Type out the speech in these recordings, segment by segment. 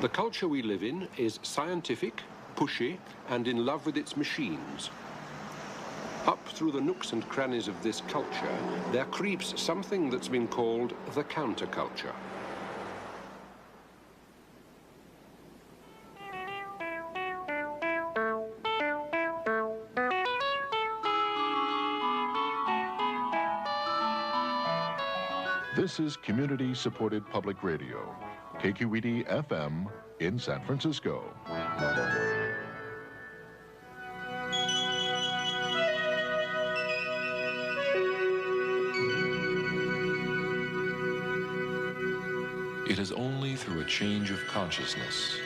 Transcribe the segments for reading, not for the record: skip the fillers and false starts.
The culture we live in is scientific, pushy, and in love with its machines. Up through the nooks and crannies of this culture, there creeps something that's been called the counterculture. This is community-supported public radio, KQED FM in San Francisco. It is only through a change of consciousness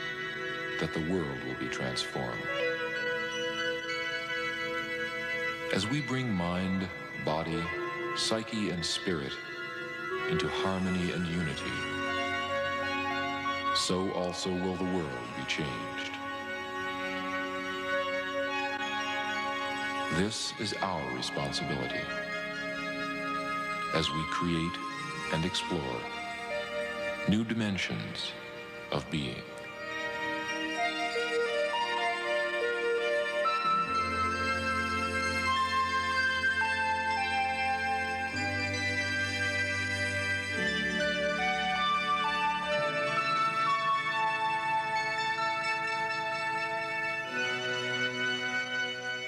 that the world will be transformed. As we bring mind, body, psyche, and spirit into harmony and unity, so also will the world be changed. This is our responsibility as we create and explore new dimensions of being.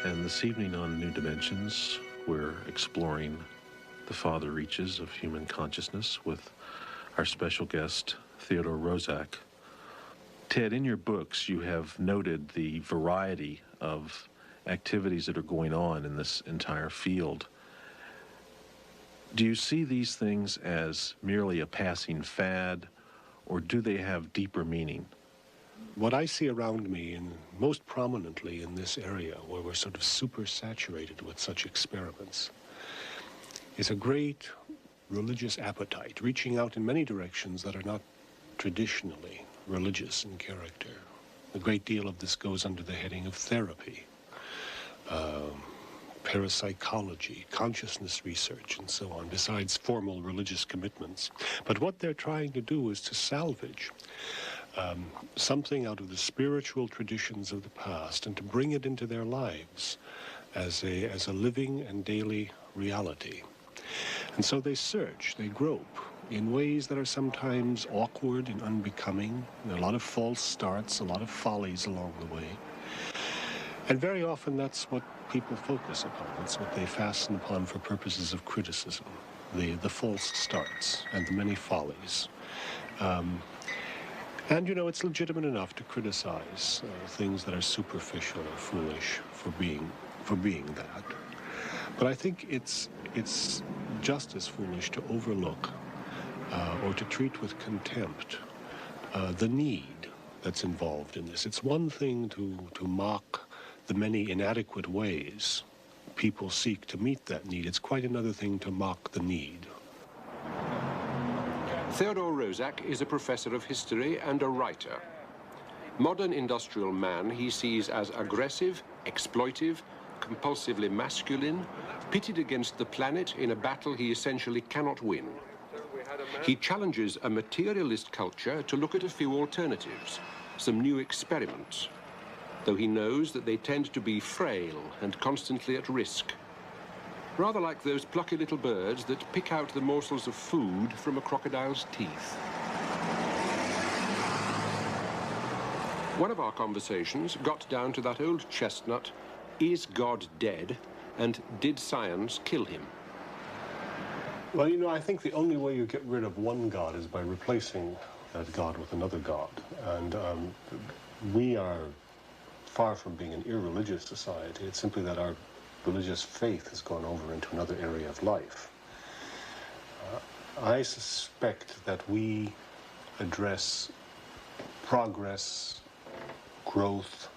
And this evening on New Dimensions, we're exploring the farther reaches of human consciousness with our special guest, Theodore Roszak. Ted, in your books, you have noted the variety of activities that are going on in this entire field. Do you see these things as merely a passing fad, or do they have deeper meaning? What I see around me, and most prominently in this area where we're sort of super saturated with such experiments, is a great religious appetite, reaching out in many directions that are not traditionally religious in character. A great deal of this goes under the heading of therapy, parapsychology, consciousness research, and so on, besides formal religious commitments. But what they're trying to do is to salvage something out of the spiritual traditions of the past and to bring it into their lives as a living and daily reality. And so they search, they grope in ways that are sometimes awkward and unbecoming, and a lot of false starts, a lot of follies along the way. And very often that's what people focus upon. That's what they fasten upon for purposes of criticism, the false starts and the many follies. And, you know, it's legitimate enough to criticize things that are superficial or foolish for being that. But I think it's just as foolish to overlook or to treat with contempt the need that's involved in this. It's one thing to mock the many inadequate ways people seek to meet that need. It's quite another thing to mock the need. Theodore Roszak is a professor of history and a writer. Modern industrial man he sees as aggressive, exploitive, compulsively masculine, pitted against the planet in a battle he essentially cannot win. He challenges a materialist culture to look at a few alternatives, some new experiments, though he knows that they tend to be frail and constantly at risk. Rather like those plucky little birds that pick out the morsels of food from a crocodile's teeth. One of our conversations got down to that old chestnut, is God dead, and did science kill him? Well, you know, I think the only way you get rid of one God is by replacing that God with another God. And we are far from being an irreligious society. It's simply that our religious faith has gone over into another area of life. I suspect that we address progress, growth,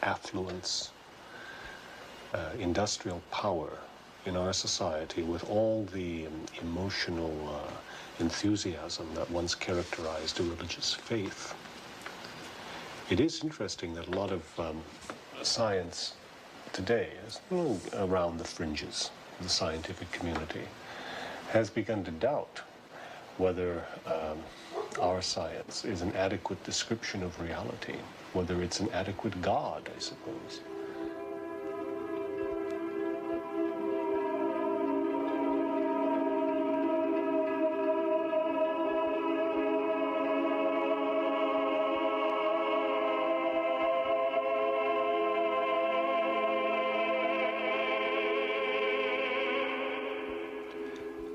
affluence, industrial power in our society with all the emotional enthusiasm that once characterized a religious faith. It is interesting that a lot of science today is around the fringes of the scientific community has begun to doubt whether our science is an adequate description of reality, whether it's an adequate God, I suppose.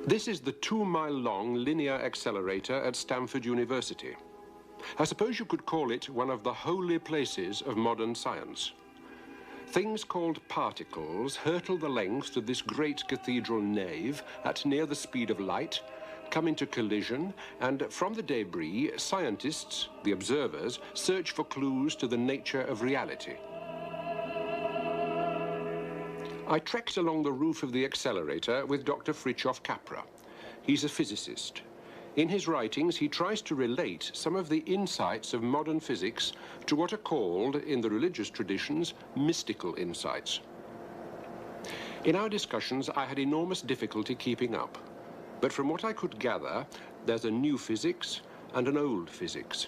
This is the 2-mile-long linear accelerator at Stanford University. I suppose you could call it one of the holy places of modern science. Things called particles hurtle the length of this great cathedral nave at near the speed of light, come into collision, and from the debris, scientists, the observers, search for clues to the nature of reality. I trekked along the roof of the accelerator with Dr. Fritjof Capra. He's a physicist. In his writings, he tries to relate some of the insights of modern physics to what are called, in the religious traditions, mystical insights. In our discussions, I had enormous difficulty keeping up. But from what I could gather, there's a new physics and an old physics.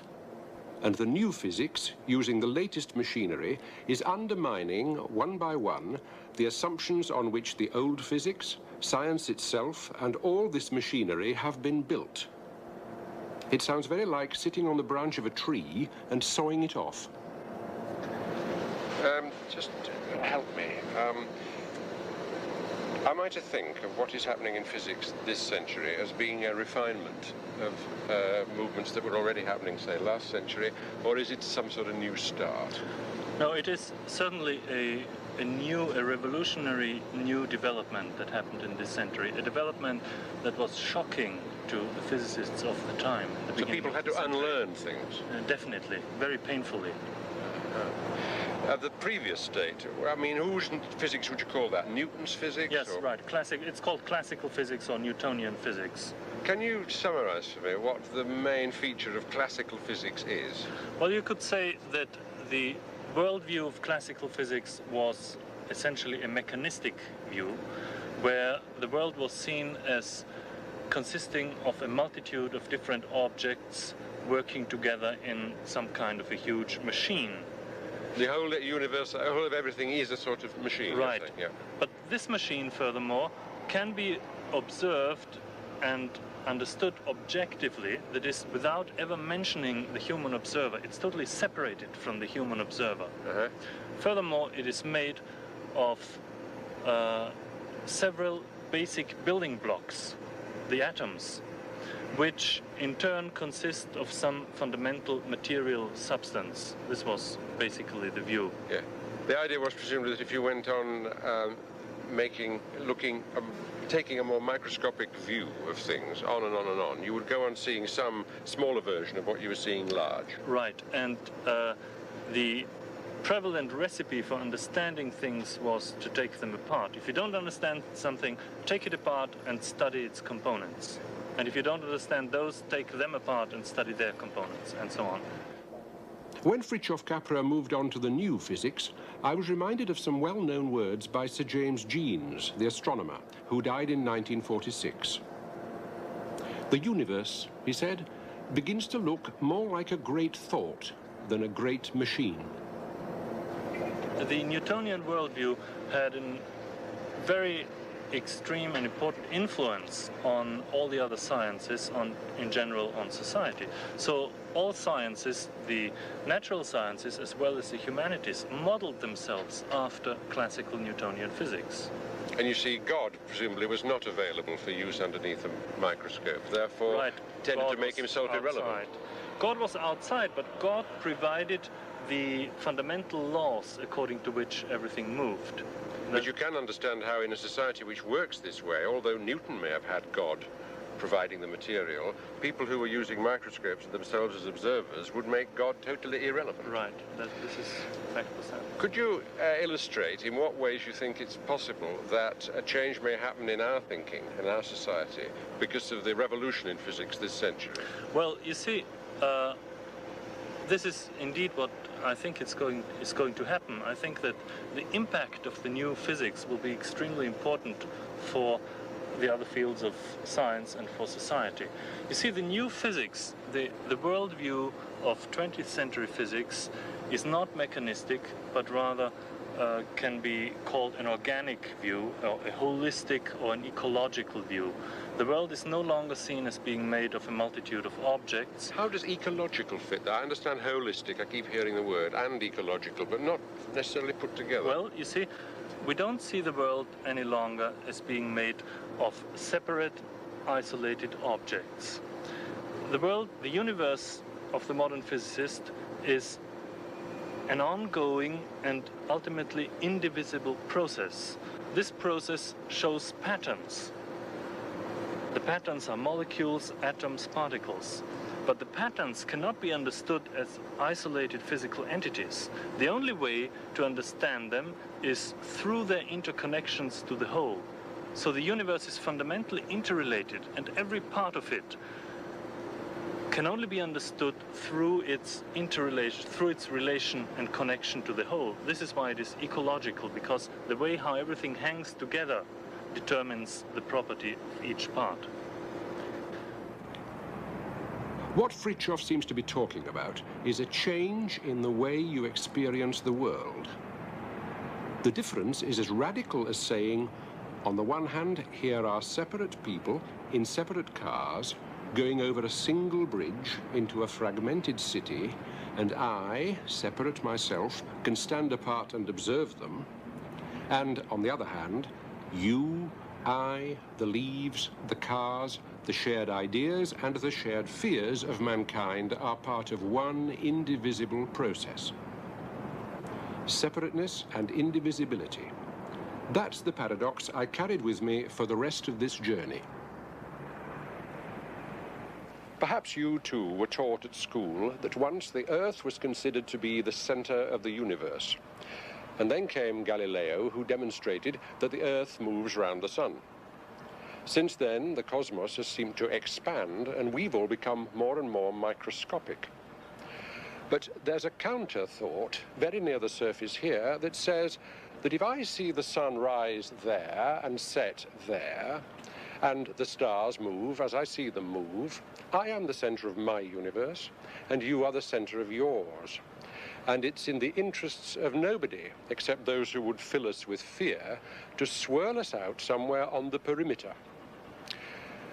And the new physics, using the latest machinery, is undermining, one by one, the assumptions on which the old physics, science itself, and all this machinery have been built. It sounds very like sitting on the branch of a tree and sawing it off. Just help me. Am I to think of what is happening in physics this century as being a refinement of movements that were already happening, say, last century, or is it some sort of new start? No, it is certainly a revolutionary new development that happened in this century, a development that was shocking to the physicists of the time. So people had to unlearn things? Definitely, very painfully. The previous state, I mean, whose physics would you call that? Newton's physics? Yes, or? right. It's called classical physics or Newtonian physics. Can you summarize for me what the main feature of classical physics is? Well, you could say that the worldview of classical physics was essentially a mechanistic view, where the world was seen as consisting of a multitude of different objects working together in some kind of a huge machine. The whole universe, the whole of everything is a sort of machine. Right. Yeah. But this machine, furthermore, can be observed and understood objectively, that is, without ever mentioning the human observer. It's totally separated from the human observer. Furthermore, it is made of several basic building blocks, the atoms, which in turn consist of some fundamental material substance. This was basically the view. Yeah. The idea was presumably that if you went on taking a more microscopic view of things, on and on and on, you would go on seeing some smaller version of what you were seeing large. Right, and the prevalent recipe for understanding things was to take them apart. If you don't understand something, take it apart and study its components. And if you don't understand those, take them apart and study their components, and so on. When Fritjof Capra moved on to the new physics, I was reminded of some well-known words by Sir James Jeans, the astronomer, who died in 1946. The universe, he said, begins to look more like a great thought than a great machine. The Newtonian worldview had a very extreme and important influence on all the other sciences, in general on society. So all sciences, the natural sciences as well as the humanities, modeled themselves after classical Newtonian physics. And you see, God presumably was not available for use underneath a microscope, therefore right. tended God to make himself outside. irrelevant. God was outside, but God provided the fundamental laws according to which everything moved. But you can understand how in a society which works this way, although Newton may have had God providing the material, people who were using microscopes themselves as observers would make God totally irrelevant. Right, this is factual. Could you illustrate in what ways you think it's possible that a change may happen in our thinking, in our society, because of the revolution in physics this century? Well, you see, this is indeed what I think is going to happen. I think that the impact of the new physics will be extremely important for the other fields of science and for society. You see, the new physics, the worldview of 20th century physics is not mechanistic, but rather can be called an organic view, or a holistic or an ecological view. The world is no longer seen as being made of a multitude of objects. How does ecological fit there? I understand holistic, I keep hearing the word, and ecological, but not necessarily put together. Well, you see, we don't see the world any longer as being made of separate, isolated objects. The world, the universe of the modern physicist is an ongoing and ultimately indivisible process. This process shows patterns. The patterns are molecules, atoms, particles. But the patterns cannot be understood as isolated physical entities. The only way to understand them is through their interconnections to the whole. So the universe is fundamentally interrelated, and every part of it can only be understood through its interrelation, through its relation and connection to the whole. This is why it is ecological, because the way how everything hangs together determines the property of each part. What Fritjof seems to be talking about is a change in the way you experience the world. The difference is as radical as saying, on the one hand, here are separate people in separate cars going over a single bridge into a fragmented city, and I, separate myself, can stand apart and observe them. And on the other hand, you, I, the leaves, the cars, the shared ideas and the shared fears of mankind are part of one indivisible process. Separateness and indivisibility. That's the paradox I carried with me for the rest of this journey. Perhaps you too were taught at school that once the Earth was considered to be the center of the universe. And then came Galileo, who demonstrated that the Earth moves round the sun. Since then, the cosmos has seemed to expand, and we've all become more and more microscopic. But there's a counter-thought very near the surface here that says that if I see the sun rise there and set there, and the stars move as I see them move, I am the center of my universe, and you are the center of yours. And it's in the interests of nobody, except those who would fill us with fear, to swirl us out somewhere on the perimeter.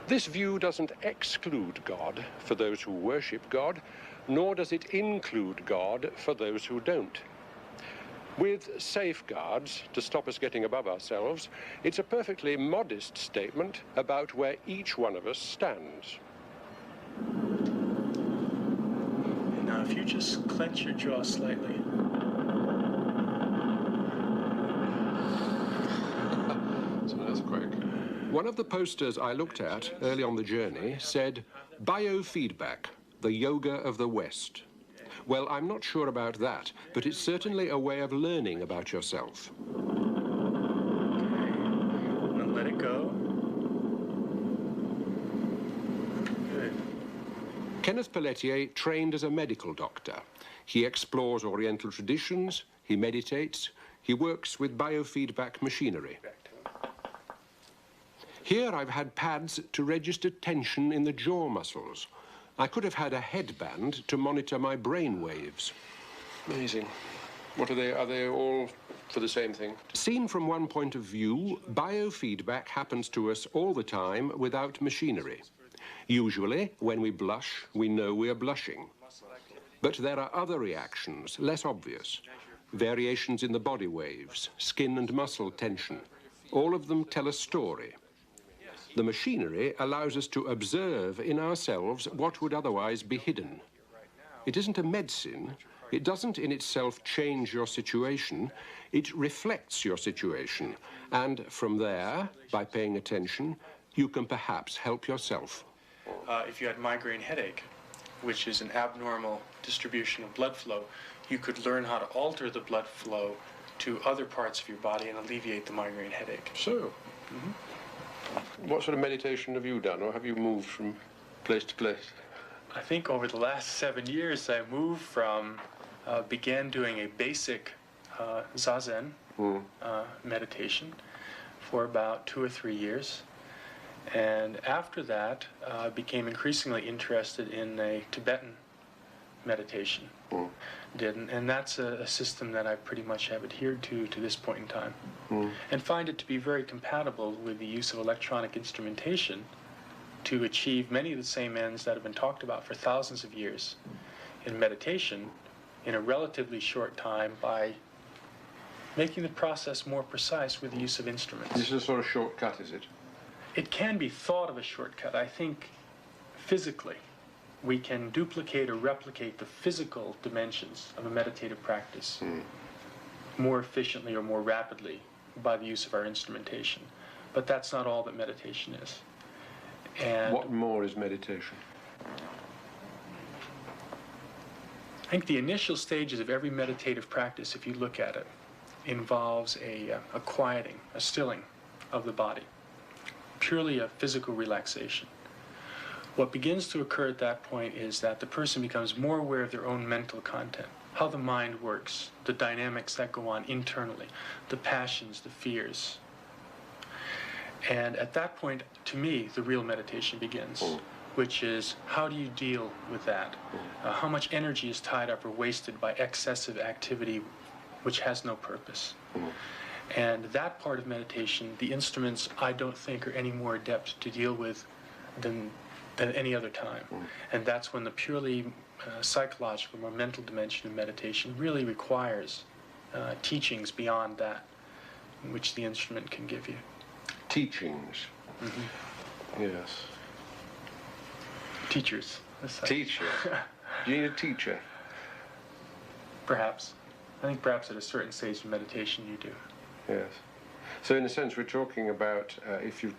This view doesn't exclude God for those who worship God, nor does it include God for those who don't. With safeguards to stop us getting above ourselves, it's a perfectly modest statement about where each one of us stands. Now, if you just clench your jaw slightly. It's an earthquake. One of the posters I looked at early on the journey said, "Biofeedback, the yoga of the West." Well, I'm not sure about that, but it's certainly a way of learning about yourself. Okay, and let it go. Good. Kenneth Pelletier trained as a medical doctor. He explores Oriental traditions, he meditates, he works with biofeedback machinery. Here I've had pads to register tension in the jaw muscles. I could have had a headband to monitor my brain waves. Amazing. What are they? Are they all for the same thing? Seen from one point of view, biofeedback happens to us all the time without machinery. Usually, when we blush, we know we are blushing. But there are other reactions, less obvious. Variations in the body waves, skin and muscle tension. All of them tell a story. The machinery allows us to observe in ourselves what would otherwise be hidden. It isn't a medicine. It doesn't in itself change your situation. It reflects your situation. And from there, by paying attention, you can perhaps help yourself. If you had migraine headache, which is an abnormal distribution of blood flow, you could learn how to alter the blood flow to other parts of your body and alleviate the migraine headache. So, what sort of meditation have you done, or have you moved from place to place? I think over the last 7 years, I moved from, began doing a basic Zazen meditation for about 2 or 3 years. And after that, I became increasingly interested in a Tibetan meditation. And that's a system that I pretty much have adhered to this point in time. And find it to be very compatible with the use of electronic instrumentation to achieve many of the same ends that have been talked about for thousands of years in meditation in a relatively short time by making the process more precise with the use of instruments. This is a sort of shortcut, is it? It can be thought of a shortcut. I think physically we can duplicate or replicate the physical dimensions of a meditative practice more efficiently or more rapidly by the use of our instrumentation. But that's not all that meditation is. And what more is meditation? I think the initial stages of every meditative practice, if you look at it, involves a quieting, a stilling of the body, purely a physical relaxation. What begins to occur at that point is that the person becomes more aware of their own mental content, how the mind works, the dynamics that go on internally, the passions, the fears. And at that point, to me, the real meditation begins, which is how do you deal with that? How much energy is tied up or wasted by excessive activity which has no purpose? And that part of meditation, the instruments I don't think are any more adept to deal with than any other time. And that's when the purely psychological or mental dimension of meditation really requires teachings beyond that, which the instrument can give you. Teachings. Yes. Teachers. Teachers. Do you need a teacher? Perhaps. I think perhaps at a certain stage of meditation you do. Yes. So in a sense we're talking about if you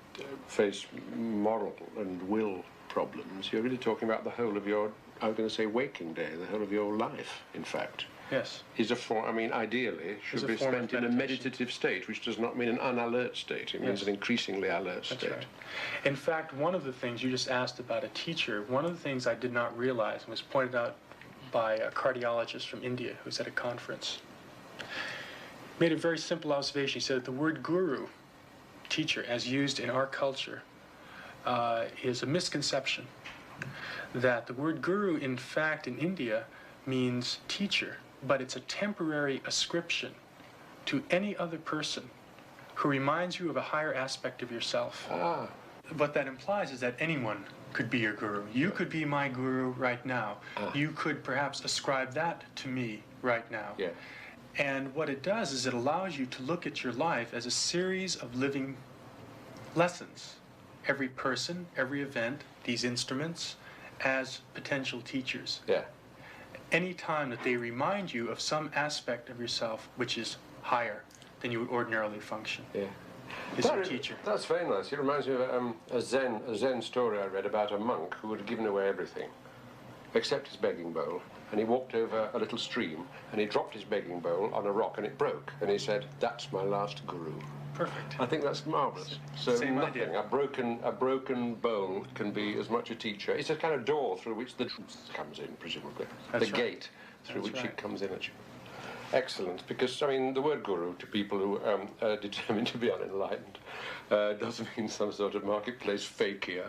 face moral and will problems, you're really talking about the whole of your, I was going to say waking day, the whole of your life, in fact. Yes. Is a form, I mean, ideally, should be spent in a meditative state, which does not mean an unalert state. It means an increasingly alert state. That's right. In fact, one of the things you just asked about a teacher, one of the things I did not realize and was pointed out by a cardiologist from India who was at a conference, made a very simple observation. He said that the word guru, teacher, as used in our culture, is a misconception. That the word guru, in fact, in India, means teacher, but it's a temporary ascription to any other person who reminds you of a higher aspect of yourself. What that implies is that anyone could be your guru. You could be my guru right now. You could perhaps ascribe that to me right now. Yeah. And what it does is it allows you to look at your life as a series of living lessons. Every person, every event, these instruments, as potential teachers. Yeah. Any time that they remind you of some aspect of yourself which is higher than you would ordinarily function, is your teacher. That's very nice. It reminds me of a Zen story I read about a monk who had given away everything, except his begging bowl. And he walked over a little stream, and he dropped his begging bowl on a rock, and it broke. And he said, "That's my last guru." Perfect. I think that's marvellous. So Same nothing, idea. a broken bowl can be as much a teacher. It's a kind of door through which the truth comes in, presumably. That's the right. gate through That's which right. it comes in at you. Excellent, because, I mean, the word guru to people who are determined to be unenlightened does mean some sort of marketplace fakir.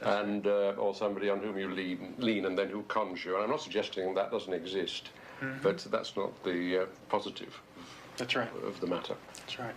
And or somebody on whom you lean and then who cons you. And I'm not suggesting that doesn't exist, but that's not the positive That's right. of the matter. That's right.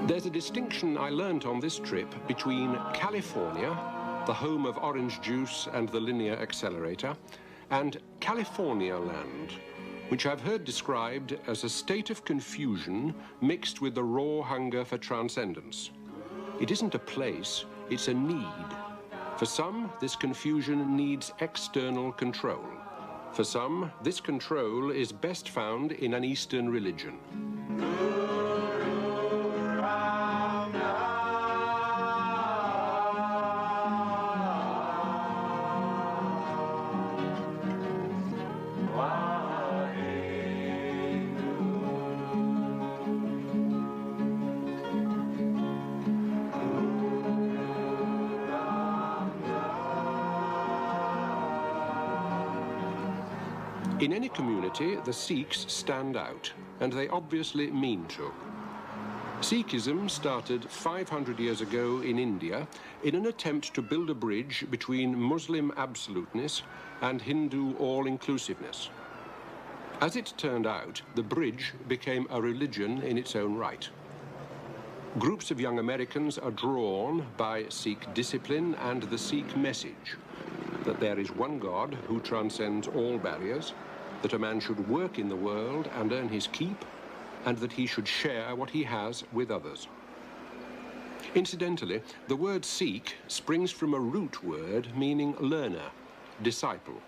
There's a distinction I learnt on this trip between California, the home of orange juice and the linear accelerator, and California land, which I've heard described as a state of confusion mixed with the raw hunger for transcendence. It isn't a place, it's a need. For some, this confusion needs external control. For some, this control is best found in an Eastern religion. In any community, the Sikhs stand out, and they obviously mean to. Sikhism started 500 years ago in India in an attempt to build a bridge between Muslim absoluteness and Hindu all-inclusiveness. As it turned out, the bridge became a religion in its own right. Groups of young Americans are drawn by Sikh discipline and the Sikh message that there is one God who transcends all barriers, that a man should work in the world and earn his keep, and that he should share what he has with others. Incidentally, the word Sikh springs from a root word meaning learner, disciple.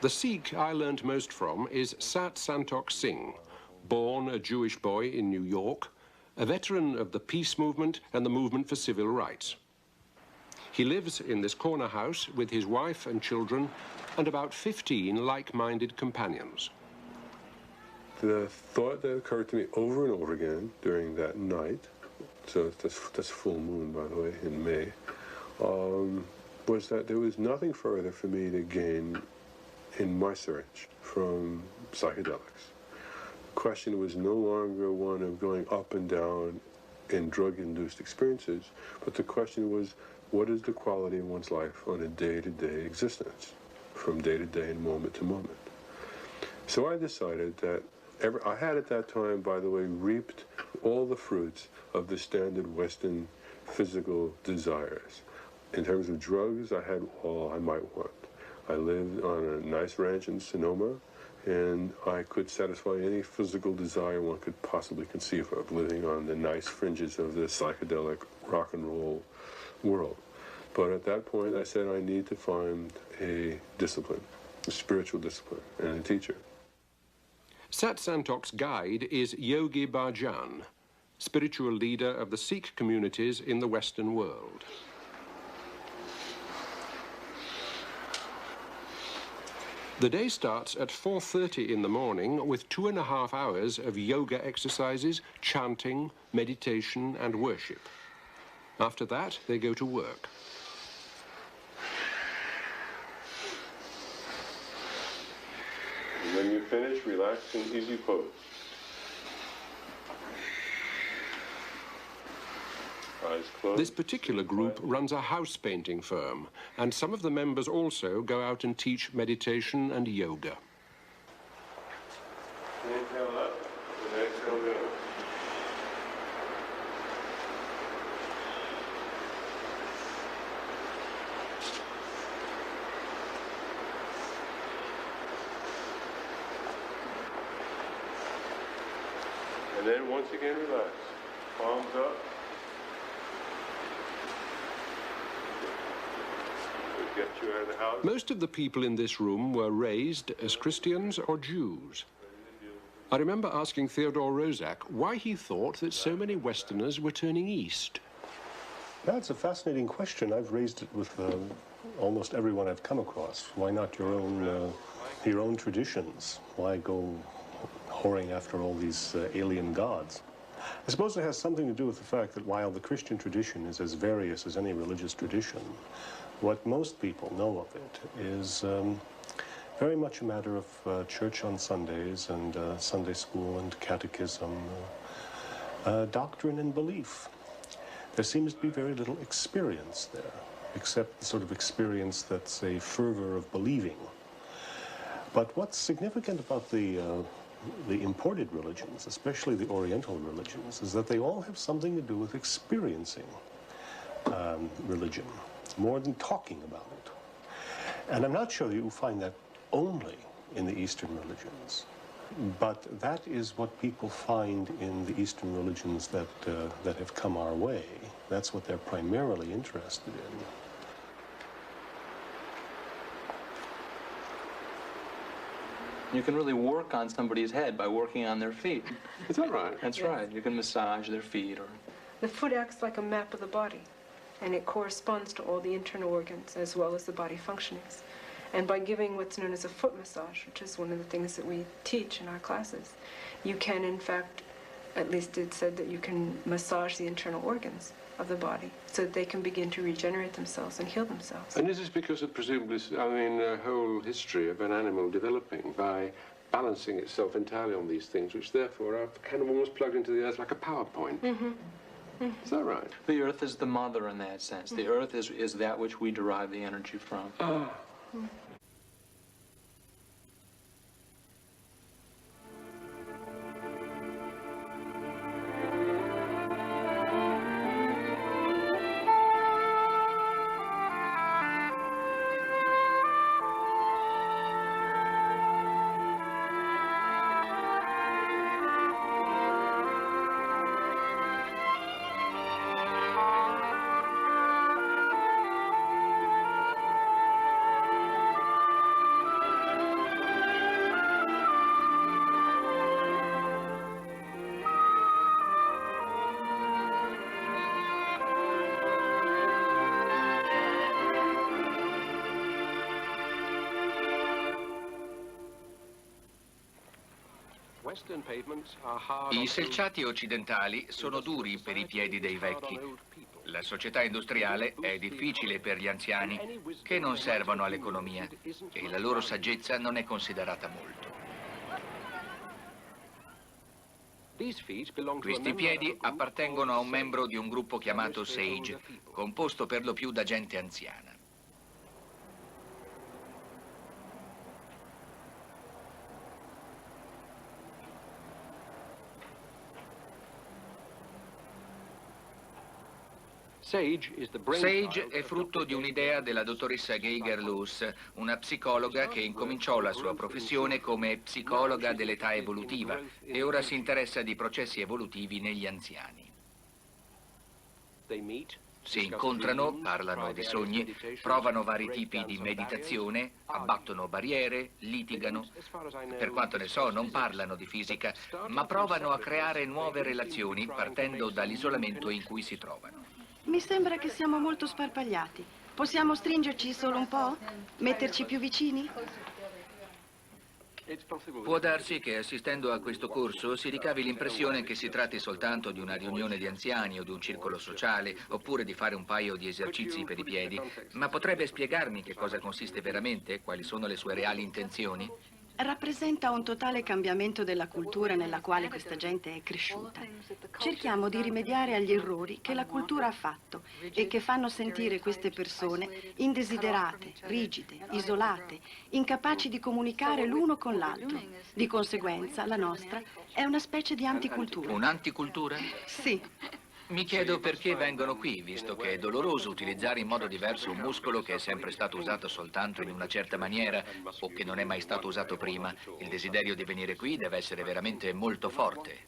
The Sikh I learned most from is Sat Santokh Singh, born a Jewish boy in New York, a veteran of the peace movement and the movement for civil rights. He lives in this corner house with his wife and children and about 15 like-minded companions. The thought that occurred to me over and over again during that night, so that's full moon, by the way, in May, was that there was nothing further for me to gain in my search from psychedelics. The question was no longer one of going up and down in drug-induced experiences, but the question was, what is the quality of one's life on a day-to-day existence, from day to day and moment to moment? So I decided that I had at that time, by the way, reaped all the fruits of the standard Western physical desires. In terms of drugs, I had all I might want. I lived on a nice ranch in Sonoma, and I could satisfy any physical desire one could possibly conceive of, living on the nice fringes of the psychedelic rock and roll world. But at that point, I said I need to find a discipline, a spiritual discipline, and a teacher. Sat Santokh's guide is Yogi Bhajan, spiritual leader of the Sikh communities in the Western world. The day starts at 4:30 in the morning with 2.5 hours of yoga exercises, chanting, meditation, and worship. After that, they go to work. And when you finish, relax in easy pose. Eyes closed. This particular group runs a house painting firm, and some of the members also go out and teach meditation and yoga. Inhale up and exhale down. And then once again relax. Palms up. We'll get you out of the house. Most of the people in this room were raised as Christians or Jews. I remember asking Theodore Roszak why he thought that so many Westerners were turning east. That's a fascinating question. I've raised it with almost everyone I've come across. Why not your own traditions? Why go whoring after all these alien gods? I suppose it has something to do with the fact that while the Christian tradition is as various as any religious tradition, what most people know of it is very much a matter of church on Sundays and Sunday school and catechism, doctrine and belief. There seems to be very little experience there, except the sort of experience that's a fervor of believing. But what's significant about the imported religions, especially the Oriental religions, is that they all have something to do with experiencing religion, more than talking about it. And I'm not sure you find that only in the Eastern religions, but that is what people find in the Eastern religions that have come our way. That's what they're primarily interested in. You can really work on somebody's head by working on their feet. Is that right? That's right. You can massage their feet. Or the foot acts like a map of the body, and it corresponds to all the internal organs as well as the body functionings. And by giving what's known as a foot massage, which is one of the things that we teach in our classes, you can, in fact, at least it's said that you can massage the internal organs. of the body so that they can begin to regenerate themselves and heal themselves. And is this because of presumably, I mean, a whole history of an animal developing by balancing itself entirely on these things, which therefore are kind of almost plugged into the earth like a PowerPoint? Is that right? The earth is the mother in that sense. The earth is that which we derive the energy from. I selciati occidentali sono duri per i piedi dei vecchi. La società industriale è difficile per gli anziani, che non servono all'economia, e la loro saggezza non è considerata molto. Questi piedi appartengono a un membro di un gruppo chiamato Sage, composto per lo più da gente anziana. Sage è frutto di un'idea della dottoressa Geiger-Lewis, una psicologa che incominciò la sua professione come psicologa dell'età evolutiva e ora si interessa di processi evolutivi negli anziani. Si incontrano, parlano di sogni, provano vari tipi di meditazione, abbattono barriere, litigano. Per quanto ne so, non parlano di fisica, ma provano a creare nuove relazioni partendo dall'isolamento in cui si trovano. Mi sembra che siamo molto sparpagliati. Possiamo stringerci solo un po'? Metterci più vicini? Può darsi che assistendo a questo corso si ricavi l'impressione che si tratti soltanto di una riunione di anziani o di un circolo sociale, oppure di fare un paio di esercizi per i piedi. Ma potrebbe spiegarmi che cosa consiste veramente? Quali sono le sue reali intenzioni? Rappresenta un totale cambiamento della cultura nella quale questa gente è cresciuta. Cerchiamo di rimediare agli errori che la cultura ha fatto e che fanno sentire queste persone indesiderate, rigide, isolate, incapaci di comunicare l'uno con l'altro. Di conseguenza, la nostra è una specie di anticultura. Un'anticultura? Sì. Mi chiedo perché vengono qui, visto che è doloroso utilizzare in modo diverso un muscolo che è sempre stato usato soltanto in una certa maniera o che non è mai stato usato prima. Il desiderio di venire qui deve essere veramente molto forte.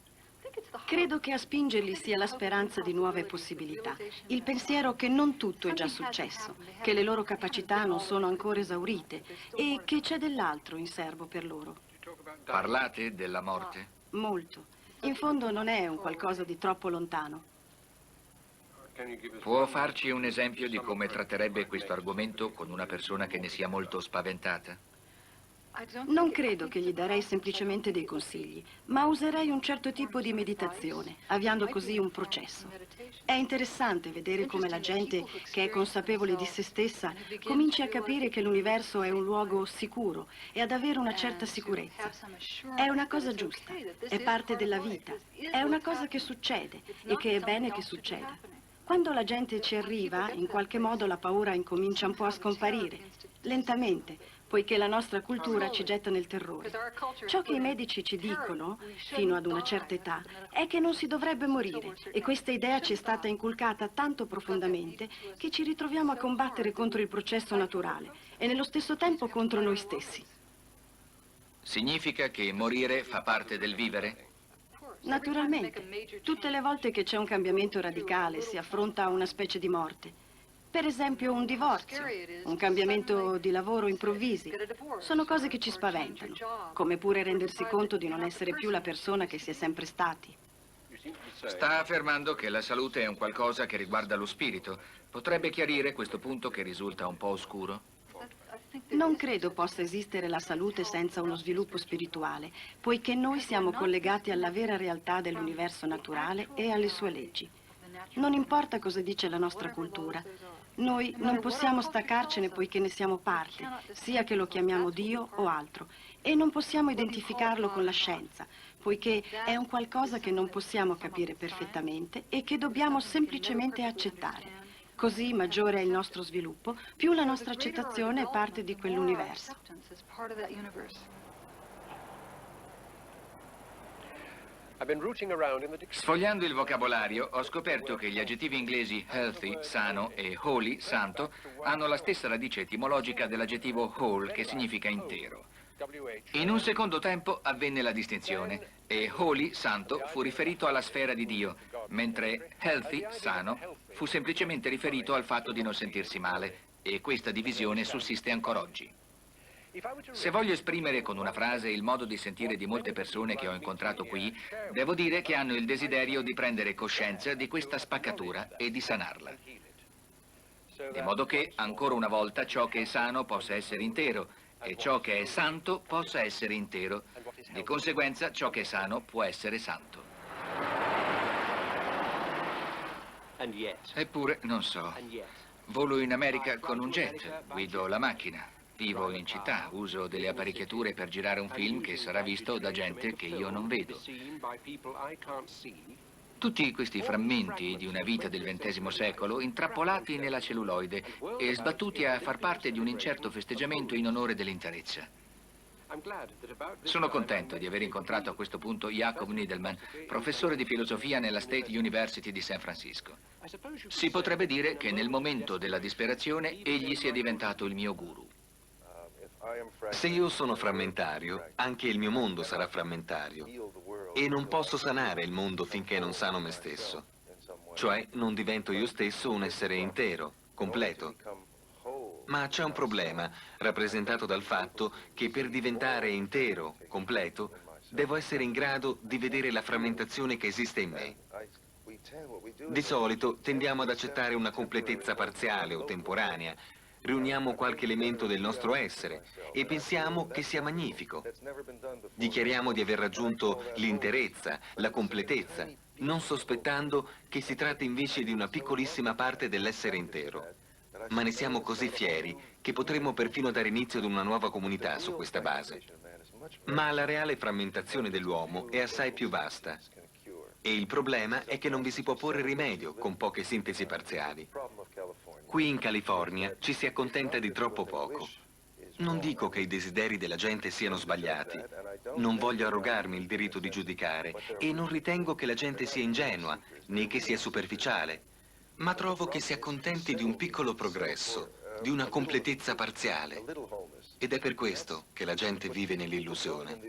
Credo che a spingerli sia la speranza di nuove possibilità, il pensiero che non tutto è già successo, che le loro capacità non sono ancora esaurite e che c'è dell'altro in serbo per loro. Parlate della morte? Molto. In fondo non è un qualcosa di troppo lontano. Può farci un esempio di come tratterebbe questo argomento con una persona che ne sia molto spaventata? Non credo che gli darei semplicemente dei consigli, ma userei un certo tipo di meditazione, avviando così un processo. È interessante vedere come la gente che è consapevole di se stessa cominci a capire che l'universo è un luogo sicuro e ad avere una certa sicurezza. È una cosa giusta, è parte della vita, è una cosa che succede e che è bene che succeda. Quando la gente ci arriva, in qualche modo la paura incomincia un po' a scomparire, lentamente, poiché la nostra cultura ci getta nel terrore. Ciò che i medici ci dicono, fino ad una certa età, è che non si dovrebbe morire, e questa idea ci è stata inculcata tanto profondamente che ci ritroviamo a combattere contro il processo naturale e nello stesso tempo contro noi stessi. Significa che morire fa parte del vivere? Naturalmente. Tutte le volte che c'è un cambiamento radicale si affronta una specie di morte. Per esempio un divorzio, un cambiamento di lavoro improvvisi. Sono cose che ci spaventano, come pure rendersi conto di non essere più la persona che si è sempre stati. Sta affermando che la salute è un qualcosa che riguarda lo spirito. Potrebbe chiarire questo punto che risulta un po' oscuro? Non credo possa esistere la salute senza uno sviluppo spirituale, poiché noi siamo collegati alla vera realtà dell'universo naturale e alle sue leggi. Non importa cosa dice la nostra cultura. Noi non possiamo staccarcene poiché ne siamo parte, sia che lo chiamiamo Dio o altro, e non possiamo identificarlo con la scienza, poiché è un qualcosa che non possiamo capire perfettamente e che dobbiamo semplicemente accettare. Così maggiore è il nostro sviluppo, più la nostra accettazione è parte di quell'universo. Sfogliando il vocabolario ho scoperto che gli aggettivi inglesi healthy, sano, e holy, santo, hanno la stessa radice etimologica dell'aggettivo whole, che significa intero. In un secondo tempo avvenne la distinzione e holy, santo, fu riferito alla sfera di Dio, mentre healthy, sano, fu semplicemente riferito al fatto di non sentirsi male, e questa divisione sussiste ancora oggi. Se voglio esprimere con una frase il modo di sentire di molte persone che ho incontrato qui, devo dire che hanno il desiderio di prendere coscienza di questa spaccatura e di sanarla. Di modo che, ancora una volta, ciò che è sano possa essere intero e ciò che è santo possa essere intero. Di conseguenza, ciò che è sano può essere santo. Eppure, non so, volo in America con un jet, guido la macchina. Vivo in città, uso delle apparecchiature per girare un film che sarà visto da gente che io non vedo. Tutti questi frammenti di una vita del XX secolo intrappolati nella celluloide e sbattuti a far parte di un incerto festeggiamento in onore dell'interezza. Sono contento di aver incontrato a questo punto Jacob Needleman, professore di filosofia nella State University di San Francisco. Si potrebbe dire che nel momento della disperazione egli sia diventato il mio guru. Se io sono frammentario, anche il mio mondo sarà frammentario. E non posso sanare il mondo finché non sano me stesso. Cioè, non divento io stesso un essere intero, completo. Ma c'è un problema, rappresentato dal fatto che per diventare intero, completo, devo essere in grado di vedere la frammentazione che esiste in me. Di solito tendiamo ad accettare una completezza parziale o temporanea. Riuniamo qualche elemento del nostro essere e pensiamo che sia magnifico. Dichiariamo di aver raggiunto l'interezza, la completezza, non sospettando che si tratta invece di una piccolissima parte dell'essere intero. Ma ne siamo così fieri che potremmo perfino dare inizio ad una nuova comunità su questa base. Ma la reale frammentazione dell'uomo è assai più vasta. E il problema è che non vi si può porre rimedio con poche sintesi parziali. Qui in California ci si accontenta di troppo poco. Non dico che i desideri della gente siano sbagliati. Non voglio arrogarmi il diritto di giudicare e non ritengo che la gente sia ingenua, né che sia superficiale. Ma trovo che si accontenti di un piccolo progresso, di una completezza parziale. Ed è per questo che la gente vive nell'illusione.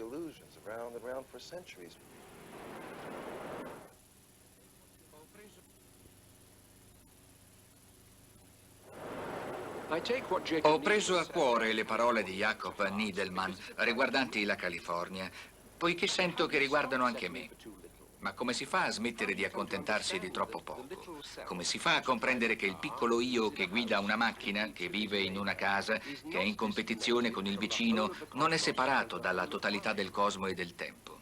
Ho preso a cuore le parole di Jacob Needleman riguardanti la California, poiché sento che riguardano anche me. Ma come si fa a smettere di accontentarsi di troppo poco? Come si fa a comprendere che il piccolo io che guida una macchina, che vive in una casa, che è in competizione con il vicino, non è separato dalla totalità del cosmo e del tempo?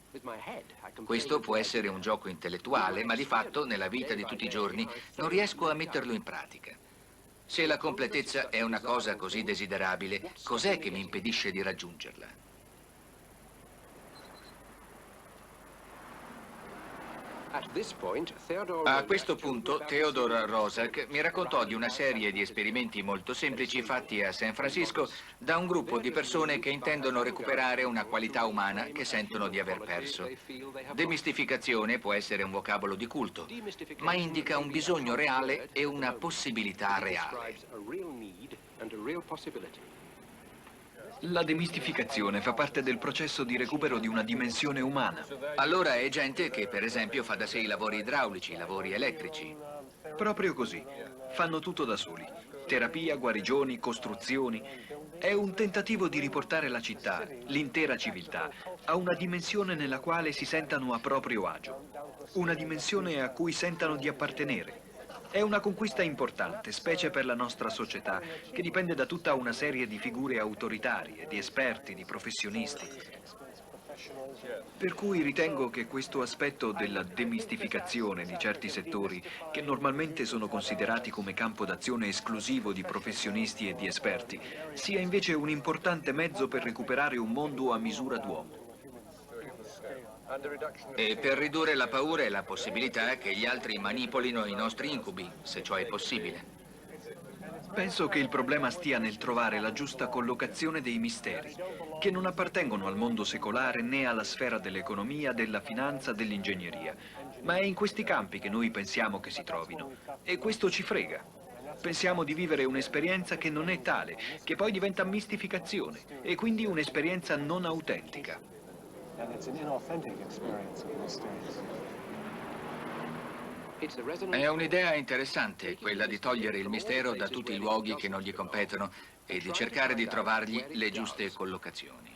Questo può essere un gioco intellettuale, ma di fatto, nella vita di tutti i giorni, non riesco a metterlo in pratica. Se la completezza è una cosa così desiderabile, cos'è che mi impedisce di raggiungerla? A questo punto Theodore Roszak mi raccontò di una serie di esperimenti molto semplici fatti a San Francisco da un gruppo di persone che intendono recuperare una qualità umana che sentono di aver perso. Demistificazione può essere un vocabolo di culto, ma indica un bisogno reale e una possibilità reale. La demistificazione fa parte del processo di recupero di una dimensione umana. Allora è gente che, per esempio, fa da sé i lavori idraulici, i lavori elettrici. Proprio così. Fanno tutto da soli. Terapia, guarigioni, costruzioni. È un tentativo di riportare la città, l'intera civiltà, a una dimensione nella quale si sentano a proprio agio. Una dimensione a cui sentano di appartenere. È una conquista importante, specie per la nostra società, che dipende da tutta una serie di figure autoritarie, di esperti, di professionisti. Per cui ritengo che questo aspetto della demistificazione di certi settori, che normalmente sono considerati come campo d'azione esclusivo di professionisti e di esperti, sia invece un importante mezzo per recuperare un mondo a misura d'uomo. E per ridurre la paura e la possibilità che gli altri manipolino i nostri incubi, se ciò è possibile. Penso che il problema stia nel trovare la giusta collocazione dei misteri, che non appartengono al mondo secolare né alla sfera dell'economia, della finanza, dell'ingegneria, ma è in questi campi che noi pensiamo che si trovino, e questo ci frega. Pensiamo di vivere un'esperienza che non è tale, che poi diventa mistificazione, e quindi un'esperienza non autentica. È un'idea interessante, quella di togliere il mistero da tutti i luoghi che non gli competono e di cercare di trovargli le giuste collocazioni.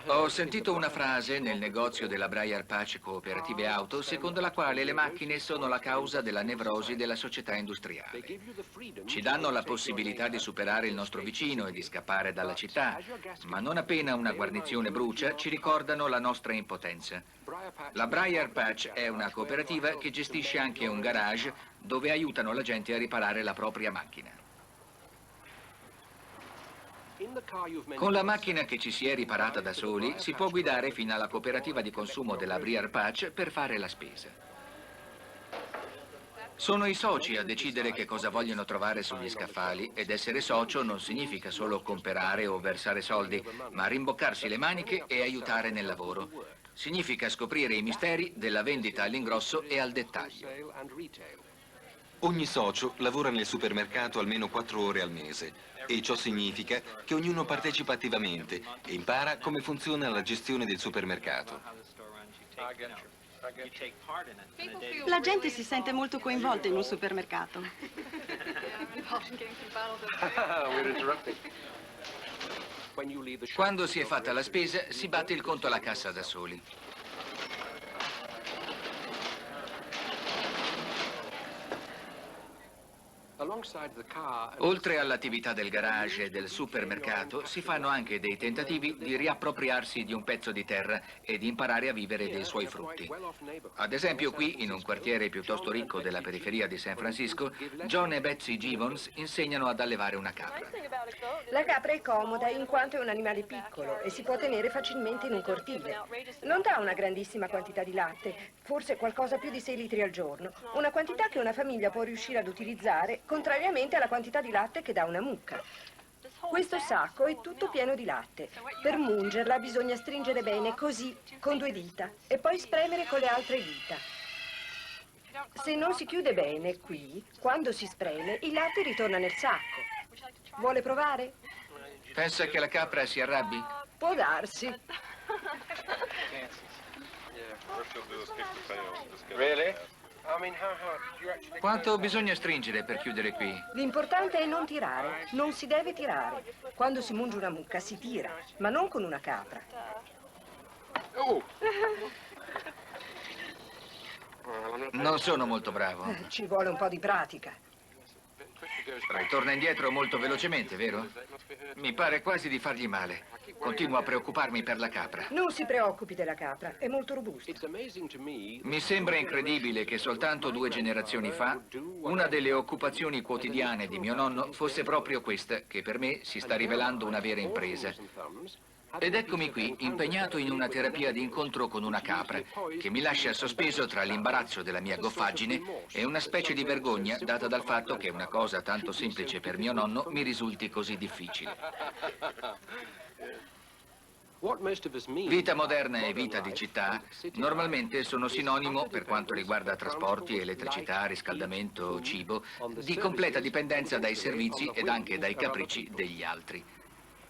Ho sentito una frase nel negozio della Baia di Cooperative Auto secondo la quale le macchine sono la causa della nevrosi della società industriale. Ci danno la possibilità di superare il nostro vicino e di scappare dalla città, ma non appena una guarnizione brucia ci ricordano la nostra impotenza. La Briar Patch è una cooperativa che gestisce anche un garage dove aiutano la gente a riparare la propria macchina. Con la macchina che ci si è riparata da soli si può guidare fino alla cooperativa di consumo della Briar Patch per fare la spesa. Sono i soci a decidere che cosa vogliono trovare sugli scaffali ed essere socio non significa solo comprare o versare soldi, ma rimboccarsi le maniche e aiutare nel lavoro. Significa scoprire i misteri della vendita all'ingrosso e al dettaglio. Ogni socio lavora nel supermercato almeno 4 ore al mese e ciò significa che ognuno partecipa attivamente e impara come funziona la gestione del supermercato. La gente si sente molto coinvolta in un supermercato. Quando si è fatta la spesa si batte il conto alla cassa da soli. Oltre all'attività del garage e del supermercato, si fanno anche dei tentativi di riappropriarsi di un pezzo di terra e di imparare a vivere dei suoi frutti. Ad esempio qui, in un quartiere piuttosto ricco della periferia di San Francisco, John e Betsy Gibbons insegnano ad allevare una capra. La capra è comoda in quanto è un animale piccolo e si può tenere facilmente in un cortile. Non dà una grandissima quantità di latte, forse qualcosa più di 6 litri al giorno, una quantità che una famiglia può riuscire ad utilizzare contrariamente alla quantità di latte che dà una mucca. Questo sacco è tutto pieno di latte. Per mungerla bisogna stringere bene così, con 2 dita, e poi spremere con le altre dita. Se non si chiude bene qui, quando si spreme, il latte ritorna nel sacco. Vuole provare? Pensa che la capra si arrabbi? Può darsi. Quanto bisogna stringere per chiudere qui? L'importante è non tirare, non si deve tirare. Quando si munge una mucca si tira, ma non con una capra. Non sono molto bravo. Ci vuole un po' di pratica. Torna indietro molto velocemente, vero? Mi pare quasi di fargli male. Continuo a preoccuparmi per la capra. Non si preoccupi della capra, è molto robusta. Mi sembra incredibile che soltanto 2 generazioni fa una delle occupazioni quotidiane di mio nonno fosse proprio questa, che per me si sta rivelando una vera impresa. Ed eccomi qui, impegnato in una terapia di incontro con una capra, che mi lascia sospeso tra l'imbarazzo della mia goffaggine e una specie di vergogna data dal fatto che una cosa tanto semplice per mio nonno mi risulti così difficile. Vita moderna e vita di città normalmente sono sinonimo, per quanto riguarda trasporti, elettricità, riscaldamento, cibo, di completa dipendenza dai servizi ed anche dai capricci degli altri.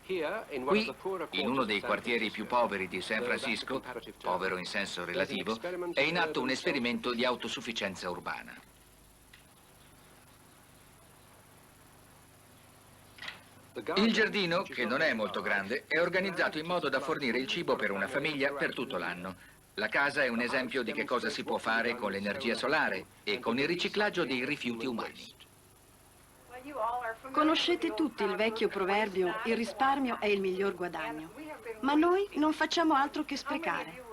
Qui, in uno dei quartieri più poveri di San Francisco, povero in senso relativo, è in atto un esperimento di autosufficienza urbana. Il giardino, che non è molto grande, è organizzato in modo da fornire il cibo per una famiglia per tutto l'anno. La casa è un esempio di che cosa si può fare con l'energia solare e con il riciclaggio dei rifiuti umani. Conoscete tutti il vecchio proverbio «Il risparmio è il miglior guadagno». Ma noi non facciamo altro che sprecare.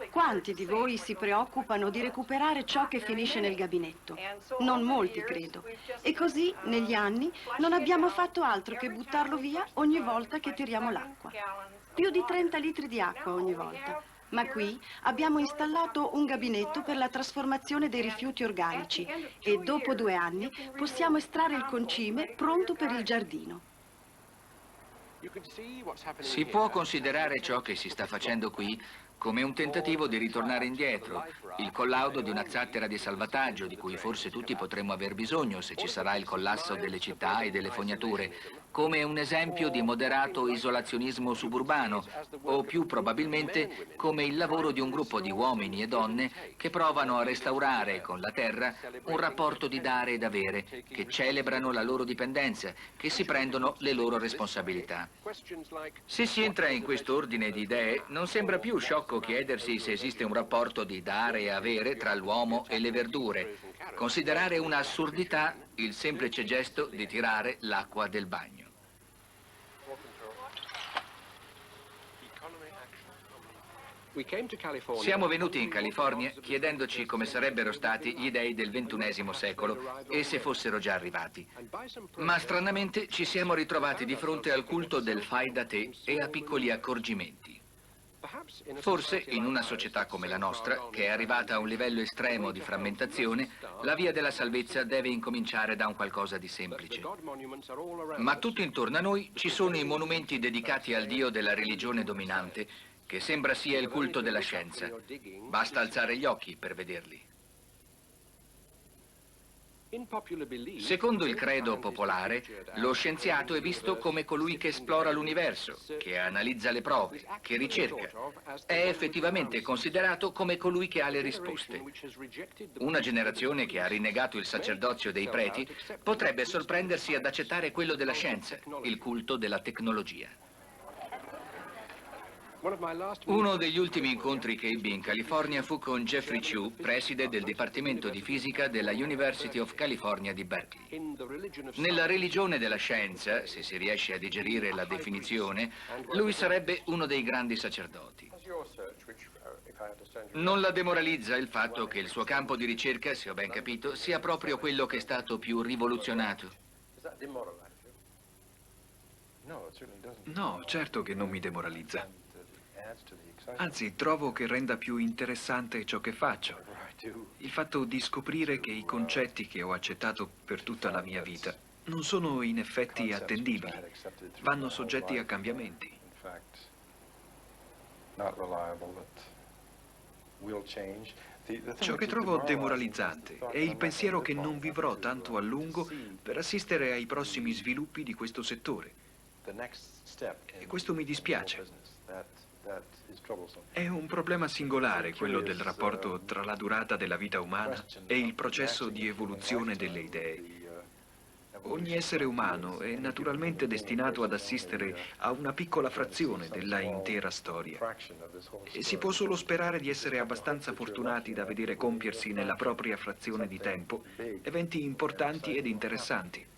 Quanti di voi si preoccupano di recuperare ciò che finisce nel gabinetto? Non molti, credo. E così, negli anni, non abbiamo fatto altro che buttarlo via ogni volta che tiriamo l'acqua. Più di 30 litri di acqua ogni volta. Ma qui abbiamo installato un gabinetto per la trasformazione dei rifiuti organici e dopo 2 anni possiamo estrarre il concime pronto per il giardino. Si può considerare ciò che si sta facendo qui come un tentativo di ritornare indietro, il collaudo di una zattera di salvataggio di cui forse tutti potremmo aver bisogno se ci sarà il collasso delle città e delle fognature, come un esempio di moderato isolazionismo suburbano o più probabilmente come il lavoro di un gruppo di uomini e donne che provano a restaurare con la terra un rapporto di dare ed avere, che celebrano la loro dipendenza, che si prendono le loro responsabilità. Se si entra in questo ordine di idee, non sembra più sciocco chiedersi se esiste un rapporto di dare e avere tra l'uomo e le verdure, considerare una assurdità il semplice gesto di tirare l'acqua del bagno. Siamo venuti in California chiedendoci come sarebbero stati gli dei del XXI secolo e se fossero già arrivati. Ma stranamente ci siamo ritrovati di fronte al culto del fai da te e a piccoli accorgimenti. Forse in una società come la nostra, che è arrivata a un livello estremo di frammentazione, la via della salvezza deve incominciare da un qualcosa di semplice. Ma tutto intorno a noi ci sono i monumenti dedicati al dio della religione dominante, che sembra sia il culto della scienza. Basta alzare gli occhi per vederli. Secondo il credo popolare, lo scienziato è visto come colui che esplora l'universo, che analizza le prove, che ricerca. È effettivamente considerato come colui che ha le risposte. Una generazione che ha rinnegato il sacerdozio dei preti potrebbe sorprendersi ad accettare quello della scienza, il culto della tecnologia. Uno degli ultimi incontri che ebbi in California fu con Jeffrey Chew, preside del Dipartimento di Fisica della University of California di Berkeley. Nella religione della scienza, se si riesce a digerire la definizione, lui sarebbe uno dei grandi sacerdoti. Non la demoralizza il fatto che il suo campo di ricerca, se ho ben capito, sia proprio quello che è stato più rivoluzionato. No, certo che non mi demoralizza. Anzi, trovo che renda più interessante ciò che faccio. Il fatto di scoprire che i concetti che ho accettato per tutta la mia vita non sono in effetti attendibili, vanno soggetti a cambiamenti. Ciò che trovo demoralizzante è il pensiero che non vivrò tanto a lungo per assistere ai prossimi sviluppi di questo settore. E questo mi dispiace. È un problema singolare quello del rapporto tra la durata della vita umana e il processo di evoluzione delle idee. Ogni essere umano è naturalmente destinato ad assistere a una piccola frazione della intera storia. E si può solo sperare di essere abbastanza fortunati da vedere compiersi nella propria frazione di tempo eventi importanti ed interessanti.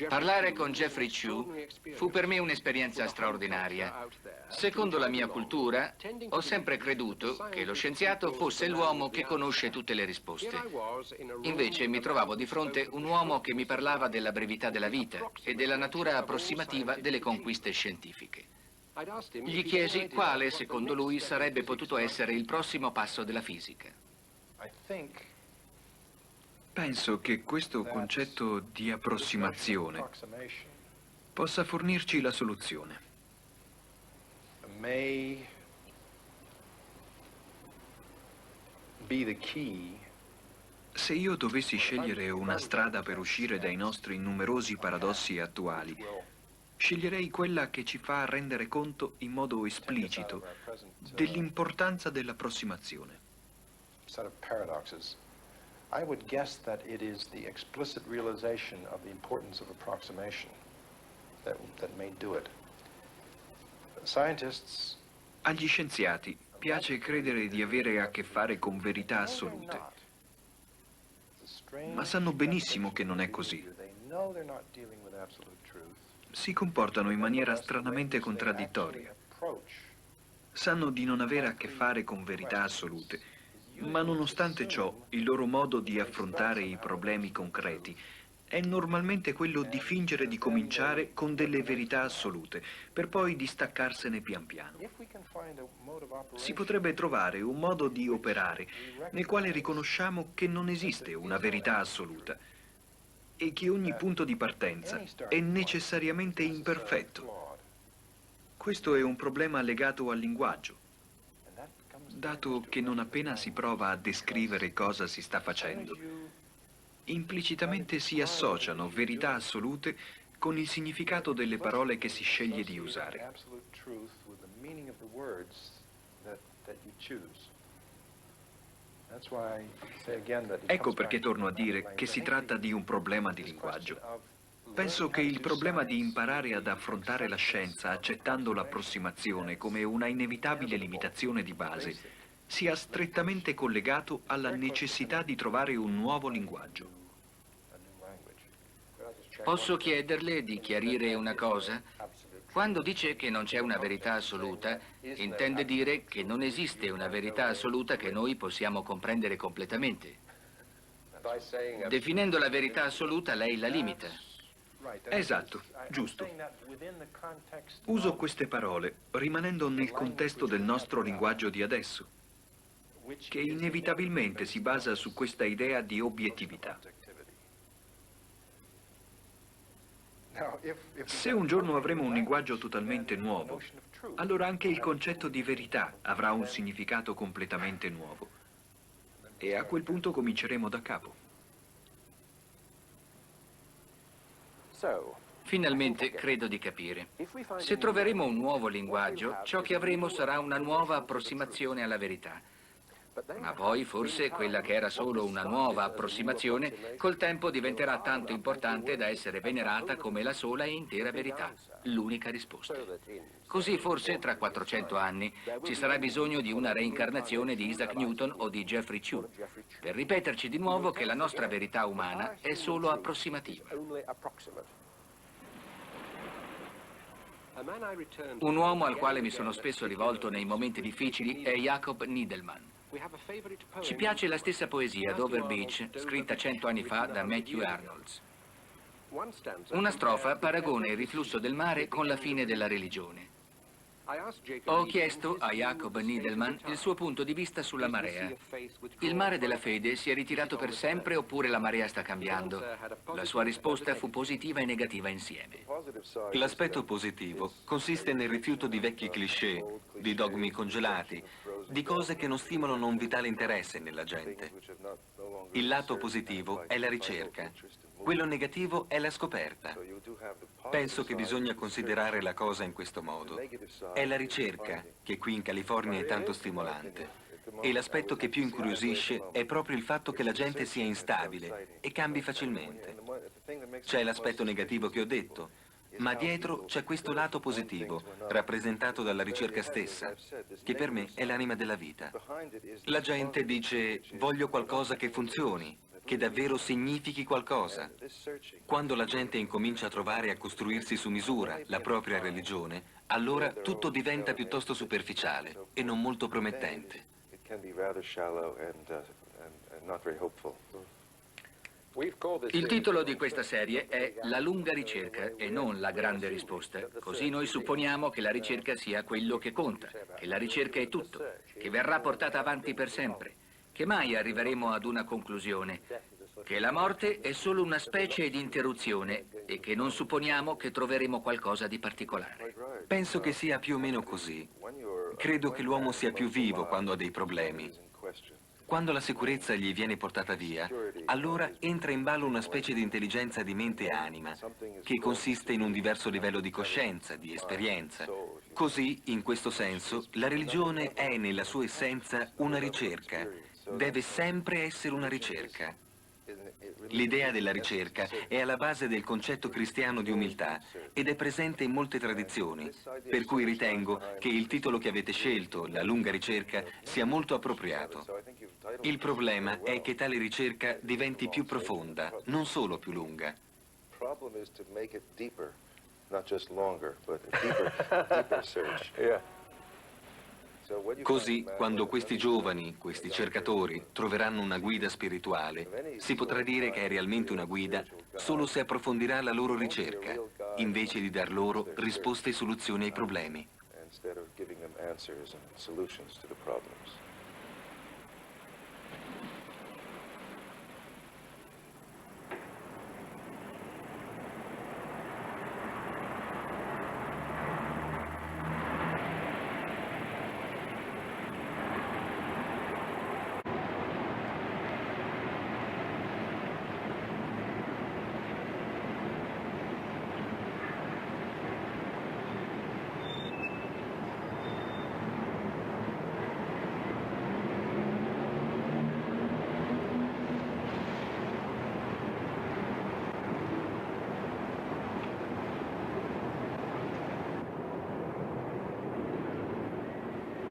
Parlare con Jeffrey Chew fu per me un'esperienza straordinaria. Secondo la mia cultura, ho sempre creduto che lo scienziato fosse l'uomo che conosce tutte le risposte. Invece mi trovavo di fronte un uomo che mi parlava della brevità della vita e della natura approssimativa delle conquiste scientifiche. Gli chiesi quale, secondo lui, sarebbe potuto essere il prossimo passo della fisica. Penso che questo concetto di approssimazione possa fornirci la soluzione. Se io dovessi scegliere una strada per uscire dai nostri numerosi paradossi attuali, sceglierei quella che ci fa rendere conto in modo esplicito dell'importanza dell'approssimazione. I would guess that it is the explicit realization of the importance of approximation that may do it. Scientists... Agli scienziati piace credere di avere a che fare con verità assolute, ma sanno benissimo che non è così. Si comportano in maniera stranamente contraddittoria. Sanno di non avere a che fare con verità assolute, ma nonostante ciò il loro modo di affrontare i problemi concreti è normalmente quello di fingere di cominciare con delle verità assolute, per poi distaccarsene pian piano. Si potrebbe trovare un modo di operare nel quale riconosciamo che non esiste una verità assoluta e che ogni punto di partenza è necessariamente imperfetto. Questo è un problema legato al linguaggio, dato che non appena si prova a descrivere cosa si sta facendo, implicitamente si associano verità assolute con il significato delle parole che si sceglie di usare. Ecco perché torno a dire che si tratta di un problema di linguaggio. Penso che il problema di imparare ad affrontare la scienza accettando l'approssimazione come una inevitabile limitazione di base sia strettamente collegato alla necessità di trovare un nuovo linguaggio. Posso chiederle di chiarire una cosa? Quando dice che non c'è una verità assoluta, intende dire che non esiste una verità assoluta che noi possiamo comprendere completamente. Definendo la verità assoluta, lei la limita. Esatto, giusto. Uso queste parole rimanendo nel contesto del nostro linguaggio di adesso, che inevitabilmente si basa su questa idea di obiettività. Se un giorno avremo un linguaggio totalmente nuovo, allora anche il concetto di verità avrà un significato completamente nuovo. E a quel punto cominceremo da capo. Finalmente credo di capire. Se troveremo un nuovo linguaggio, ciò che avremo sarà una nuova approssimazione alla verità. Ma poi forse quella che era solo una nuova approssimazione, col tempo diventerà tanto importante da essere venerata come la sola e intera verità, l'unica risposta. Così forse tra 400 anni ci sarà bisogno di una reincarnazione di Isaac Newton o di Geoffrey Chew, per ripeterci di nuovo che la nostra verità umana è solo approssimativa. Un uomo al quale mi sono spesso rivolto nei momenti difficili è Jacob Needleman. Ci piace la stessa poesia, Dover Beach, scritta 100 anni fa da Matthew Arnolds. Una strofa paragona il riflusso del mare con la fine della religione. Ho chiesto a Jacob Needleman il suo punto di vista sulla marea. Il mare della fede si è ritirato per sempre oppure la marea sta cambiando? La sua risposta fu positiva e negativa insieme. L'aspetto positivo consiste nel rifiuto di vecchi cliché, di dogmi congelati, di cose che non stimolano un vitale interesse nella gente. Il lato positivo è la ricerca, quello negativo è la scoperta. Penso che bisogna considerare la cosa in questo modo. È la ricerca che qui in California è tanto stimolante. E l'aspetto che più incuriosisce è proprio il fatto che la gente sia instabile e cambi facilmente. C'è l'aspetto negativo che ho detto, ma dietro c'è questo lato positivo, rappresentato dalla ricerca stessa, che per me è l'anima della vita. La gente dice, voglio qualcosa che funzioni, che davvero significhi qualcosa. Quando la gente incomincia a trovare e a costruirsi su misura la propria religione, allora tutto diventa piuttosto superficiale e non molto promettente. Il titolo di questa serie è La lunga ricerca e non La grande risposta. Così noi supponiamo che la ricerca sia quello che conta, che la ricerca è tutto, che verrà portata avanti per sempre, che mai arriveremo ad una conclusione, che la morte è solo una specie di interruzione e che non supponiamo che troveremo qualcosa di particolare. Penso che sia più o meno così. Credo che l'uomo sia più vivo quando ha dei problemi. Quando la sicurezza gli viene portata via, allora entra in ballo una specie di intelligenza di mente e anima, che consiste in un diverso livello di coscienza, di esperienza. Così, in questo senso, la religione è nella sua essenza una ricerca, deve sempre essere una ricerca. L'idea della ricerca è alla base del concetto cristiano di umiltà ed è presente in molte tradizioni, per cui ritengo che il titolo che avete scelto, La lunga ricerca, sia molto appropriato. Il problema è che tale ricerca diventi più profonda, non solo più lunga. problem is to make it deeper, not just longer, but a deeper search. Così, quando questi giovani, questi cercatori, troveranno una guida spirituale, si potrà dire che è realmente una guida solo se approfondirà la loro ricerca, invece di dar loro risposte e soluzioni ai problemi. Instead of giving them answers and solutions to the problems.